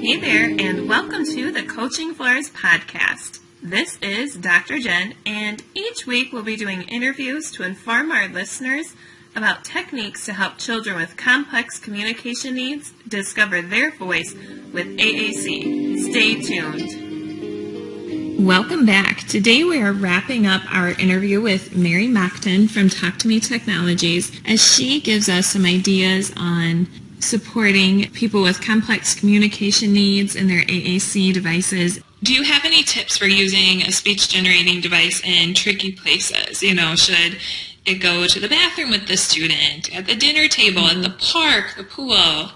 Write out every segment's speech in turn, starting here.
Hey there, and welcome to the Coaching Floors podcast. This is Dr. Jen, and each week we'll be doing interviews to inform our listeners about techniques to help children with complex communication needs discover their voice with AAC. Stay tuned. Welcome back. Today we are wrapping up our interview with Mary Monckton from Talk to Me Technologies as she gives us some ideas on supporting people with complex communication needs and their AAC devices. Do you have any tips for using a speech-generating device in tricky places? Should it go to the bathroom with the student, at the dinner table, at the park, the pool?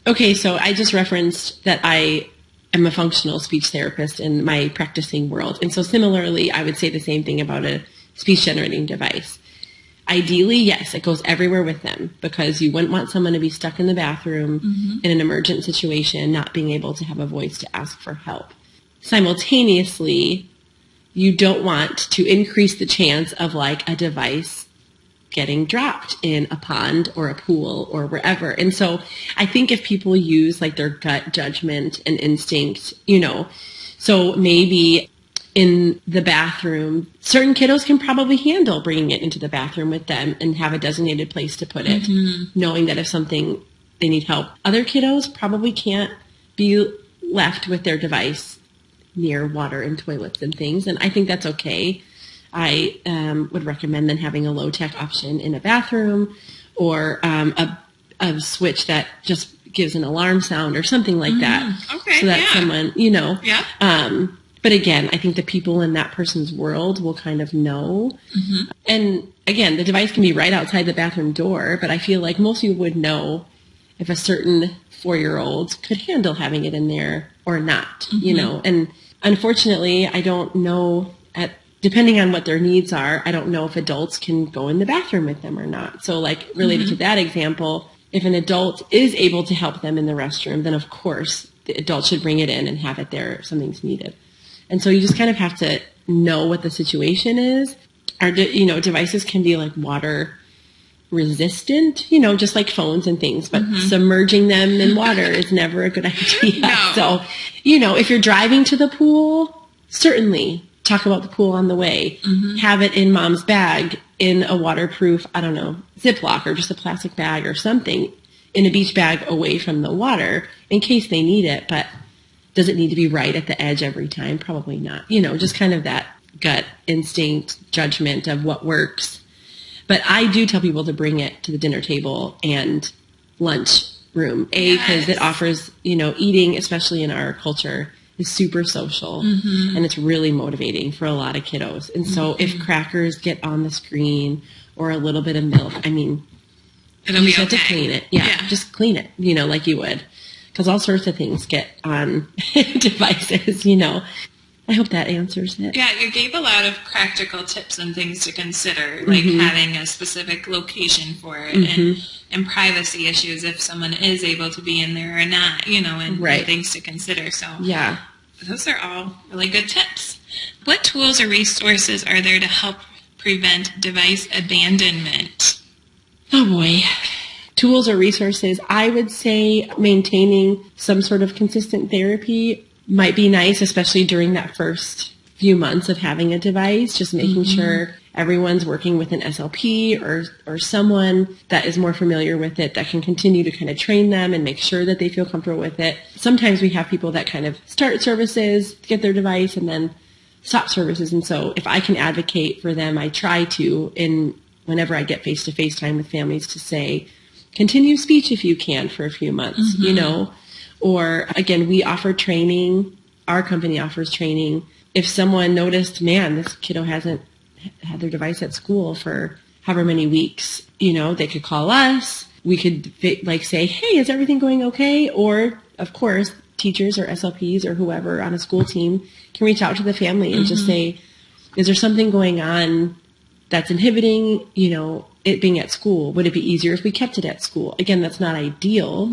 Okay, so I just referenced that I am a functional speech therapist in my practicing world. And so similarly, I would say the same thing about a speech-generating device. Ideally, yes, it goes everywhere with them because you wouldn't want someone to be stuck in the bathroom in an emergent situation, not being able to have a voice to ask for help. Simultaneously, you don't want to increase the chance of like a device getting dropped in a pond or a pool or wherever. And so I think if people use like their gut judgment and instinct, so maybe in the bathroom, certain kiddos can probably handle bringing it into the bathroom with them and have a designated place to put it, knowing that if something they need help. Other kiddos probably can't be left with their device near water and toilets and things, and I think that's okay. I would recommend then having a low-tech option in a bathroom or a switch that just gives an alarm sound or something like that. Okay, so that someone, Yeah. But again, I think the people in that person's world will kind of know. And again, the device can be right outside the bathroom door, but I feel like most people would know if a certain 4-year-old could handle having it in there or not, And unfortunately, I don't know, depending on what their needs are, I don't know if adults can go in the bathroom with them or not. So like related to that example, if an adult is able to help them in the restroom, then of course the adult should bring it in and have it there if something's needed. And so you just kind of have to know what the situation is. Our, devices can be like water resistant, just like phones and things, but submerging them in water is never a good idea. No. So, if you're driving to the pool, certainly talk about the pool on the way. Have it in mom's bag in a waterproof, Ziploc or just a plastic bag or something in a beach bag away from the water in case they need it. But does it need to be right at the edge every time? Probably not. Just kind of that gut instinct judgment of what works. But I do tell people to bring it to the dinner table and lunch room. Because it offers, eating, especially in our culture, is super social. And it's really motivating for a lot of kiddos. And so if crackers get on the screen or a little bit of milk, it'll be okay. To clean it. Yeah, just clean it, like you would. Because all sorts of things get on devices, I hope that answers it. Yeah, you gave a lot of practical tips and things to consider, like having a specific location for it and privacy issues if someone is able to be in there or not, and things to consider. So yeah, those are all really good tips. What tools or resources are there to help prevent device abandonment? Oh boy. Tools or resources, I would say maintaining some sort of consistent therapy might be nice, especially during that first few months of having a device, just making sure everyone's working with an SLP or someone that is more familiar with it that can continue to kind of train them and make sure that they feel comfortable with it. Sometimes we have people that kind of start services, get their device, and then stop services. And so if I can advocate for them, I try to, whenever I get face-to-face time with families, to say, continue speech if you can for a few months, Or, again, we offer training. Our company offers training. If someone noticed, man, this kiddo hasn't had their device at school for however many weeks, they could call us. We could, say, hey, is everything going okay? Or, of course, teachers or SLPs or whoever on a school team can reach out to the family and just say, is there something going on that's inhibiting, it being at school? Would it be easier if we kept it at school? Again, that's not ideal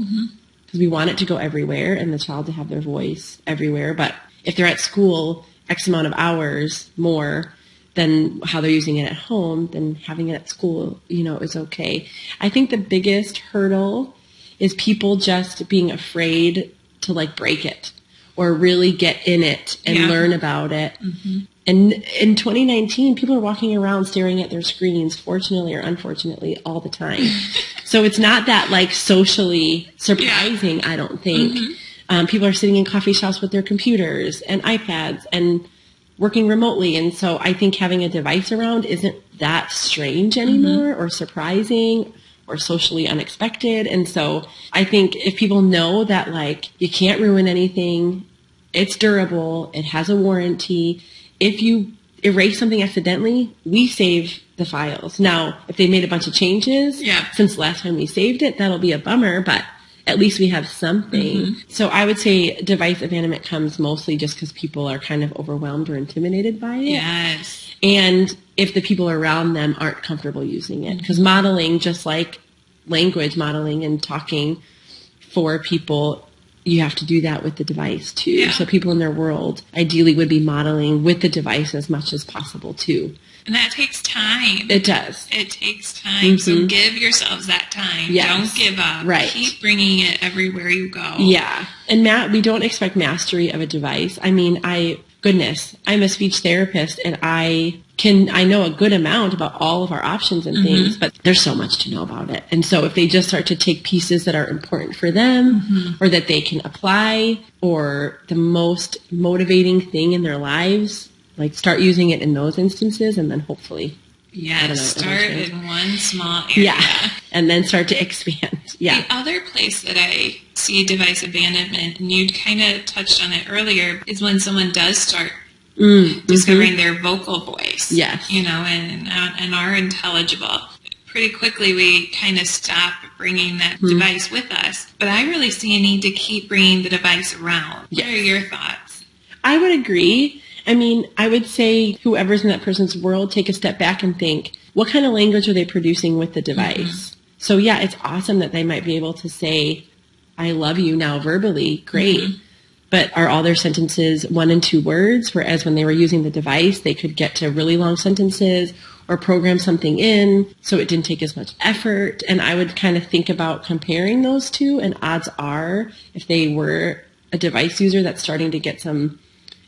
because we want it to go everywhere and the child to have their voice everywhere. But if they're at school X amount of hours more than how they're using it at home, then having it at school, is okay. I think the biggest hurdle is people just being afraid to like break it or really get in it and learn about it. Mm-hmm. And in 2019, people are walking around staring at their screens, fortunately or unfortunately, all the time. So it's not that like socially surprising, I don't think. Mm-hmm. People are sitting in coffee shops with their computers and iPads and working remotely. And so I think having a device around isn't that strange anymore or surprising or socially unexpected. And so I think if people know that like you can't ruin anything, it's durable, it has a warranty. If you erase something accidentally, we save the files. Now, if they made a bunch of changes since last time we saved it, that'll be a bummer, but at least we have something. Mm-hmm. So I would say device abandonment comes mostly just because people are kind of overwhelmed or intimidated by it. Yes. And if the people around them aren't comfortable using it. Because modeling, just like language modeling and talking for people, you have to do that with the device too. Yeah. So people in their world ideally would be modeling with the device as much as possible too. And that takes time. It does. It takes time. Mm-hmm. So give yourselves that time. Yes. Don't give up. Right. Keep bringing it everywhere you go. Yeah. And we don't expect mastery of a device. I mean, I'm a speech therapist and I know a good amount about all of our options and things, but there's so much to know about it. And so if they just start to take pieces that are important for them or that they can apply or the most motivating thing in their lives, like start using it in those instances and then hopefully, start in one small area. Yeah, and then start to expand. Yeah. The other place that I see device abandonment, and you kind of touched on it earlier, is when someone does start discovering their vocal voice. Yes. And are intelligible. Pretty quickly we kind of stop bringing that device with us. But I really see a need to keep bringing the device around. Yes. What are your thoughts? I would agree. I mean, I would say whoever's in that person's world, take a step back and think, what kind of language are they producing with the device? So yeah, it's awesome that they might be able to say, I love you now verbally. Great. But are all their sentences 1 and 2 words? Whereas when they were using the device, they could get to really long sentences or program something in so it didn't take as much effort. And I would kind of think about comparing those two. And odds are, if they were a device user that's starting to get some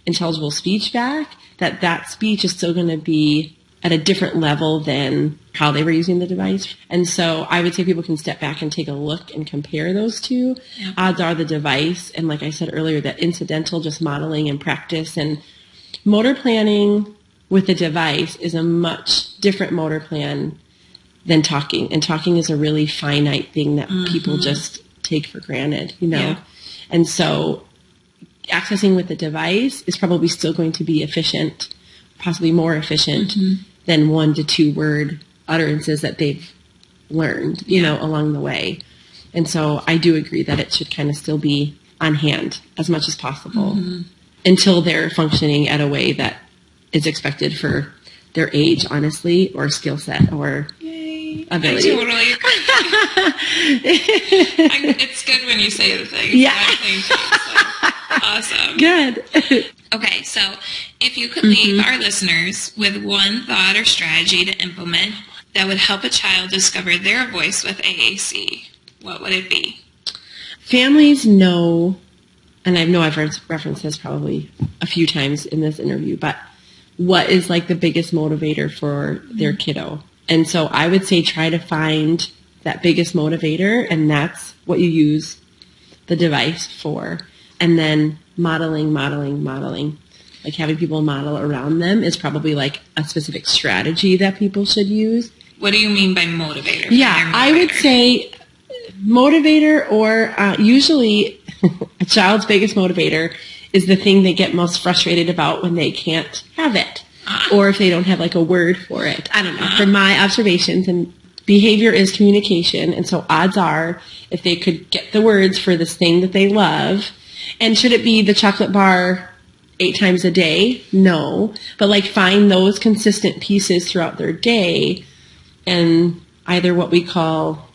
intelligible speech back, that speech is still going to be at a different level than how they were using the device. And so I would say people can step back and take a look and compare those two. Yeah. Odds are the device, and like I said earlier, that incidental, just modeling and practice and motor planning with the device is a much different motor plan than talking. And talking is a really finite thing that people just take for granted, Yeah. And so accessing with the device is probably still going to be efficient, possibly more efficient than 1 to 2 word utterances that they've learned, along the way. And so I do agree that it should kind of still be on hand as much as possible until they're functioning at a way that is expected for their age, honestly, or skill set or ability. I totally agree. It's good when you say the things. Yeah. Awesome. Good. Okay, so if you could leave our listeners with one thought or strategy to implement that would help a child discover their voice with AAC, what would it be? Families know, and I know I've referenced this probably a few times in this interview, but what is like the biggest motivator for their kiddo? And so I would say try to find that biggest motivator, and that's what you use the device for. And then modeling. Like having people model around them is probably like a specific strategy that people should use. What do you mean by motivator? Yeah, I would say motivator, or usually a child's biggest motivator is the thing they get most frustrated about when they can't have it. Or if they don't have like a word for it. I don't know. From my observations, and behavior is communication. And so odds are if they could get the words for this thing that they love. And should it be the chocolate bar 8 times a day? No. But like find those consistent pieces throughout their day and either what we call,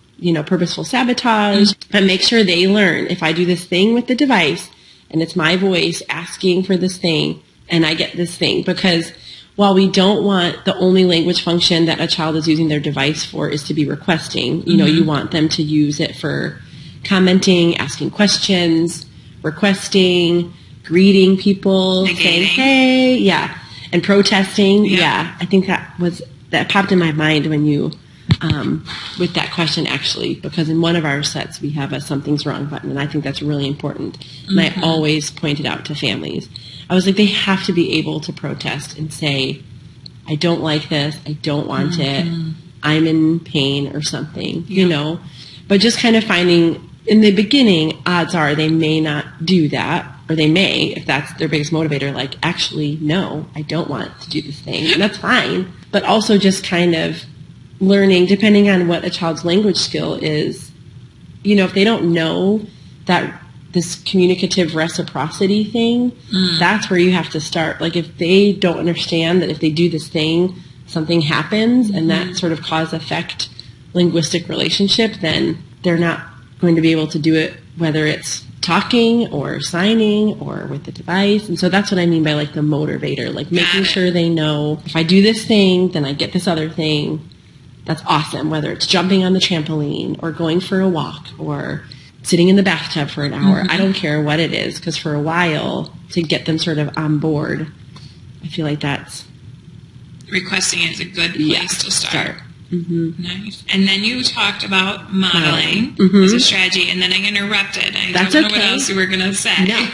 purposeful sabotage, but make sure they learn if I do this thing with the device and it's my voice asking for this thing and I get this thing. Because while we don't want the only language function that a child is using their device for is to be requesting, you want them to use it for commenting, asking questions, requesting, greeting people, saying, hey, yeah, and protesting. Yeah, I think that popped in my mind when you, with that question actually, because in one of our sets we have a something's wrong button, and I think that's really important. And I always point it out to families. I was like, they have to be able to protest and say, I don't like this, I don't want it, I'm in pain or something, you know. But just kind of finding, in the beginning, odds are they may not do that, or they may, if that's their biggest motivator, like, actually, no, I don't want to do this thing, and that's fine. But also just kind of learning, depending on what a child's language skill is, you know, if they don't know that this communicative reciprocity thing, that's where you have to start. Like, if they don't understand that if they do this thing, something happens, and that sort of cause-effect linguistic relationship, then they're not going to be able to do it, whether it's talking or signing or with the device. And so that's what I mean by, like, the motivator, like making sure they know, if I do this thing, then I get this other thing. That's awesome, whether it's jumping on the trampoline or going for a walk or sitting in the bathtub for an hour. I don't care what it is, because for a while, to get them sort of on board, I feel like that's... Requesting is a good place to start. Nice. And then you talked about modeling as a strategy, and then I interrupted. I don't know what else you were going to say. No.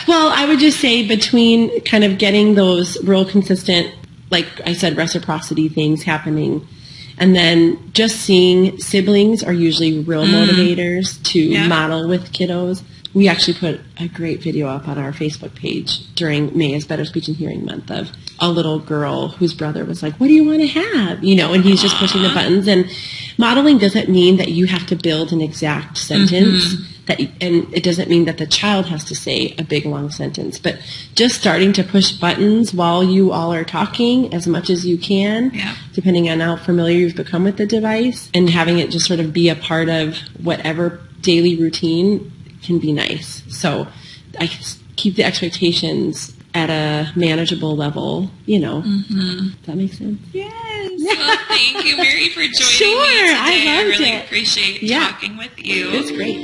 Well, I would just say between kind of getting those real consistent, like I said, reciprocity things happening, and then just seeing siblings are usually real motivators to model with kiddos. We actually put a great video up on our Facebook page during May is Better Speech and Hearing Month of a little girl whose brother was like, what do you want to have? You know, and he's just pushing the buttons. And modeling doesn't mean that you have to build an exact sentence. And it doesn't mean that the child has to say a big, long sentence. But just starting to push buttons while you all are talking as much as you can, depending on how familiar you've become with the device, and having it just sort of be a part of whatever daily routine can be nice. So I keep the expectations at a manageable level, you know. Does that make sense? Yes. Well, thank you, Mary, for joining me today. I really appreciate talking with you. It's great.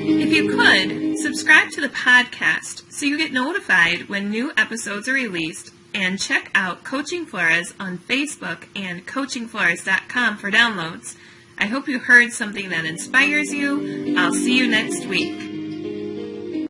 If you could, subscribe to the podcast so you get notified when new episodes are released, and check out Coaching Flores on Facebook and coachingflores.com for downloads. I hope you heard something that inspires you. I'll see you next week.